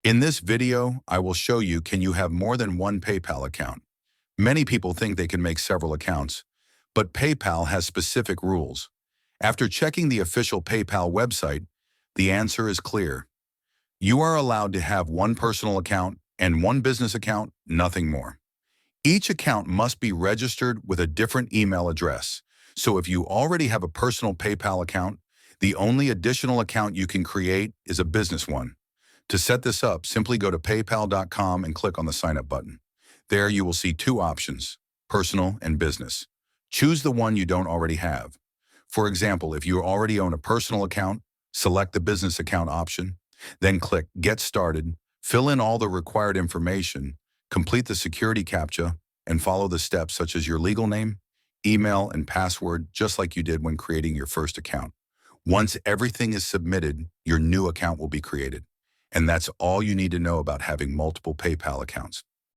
In this video, I will show you can you have more than one PayPal account. Many people think they can make several accounts, but PayPal has specific rules. After checking the official PayPal website, the answer is clear. You are allowed to have one personal account and one business account, nothing more. Each account must be registered with a different email address. So if you already have a personal PayPal account, the only additional account you can create is a business one. To set this up, simply go to paypal.com and click on the sign up button. There you will see two options, personal and business. Choose the one you don't already have. For example, if you already own a personal account, select the business account option, then click Get Started, fill in all the required information, complete the security CAPTCHA, and follow the steps such as your legal name, email, and password, just like you did when creating your first account. Once everything is submitted, your new account will be created. And that's all you need to know about having multiple PayPal accounts.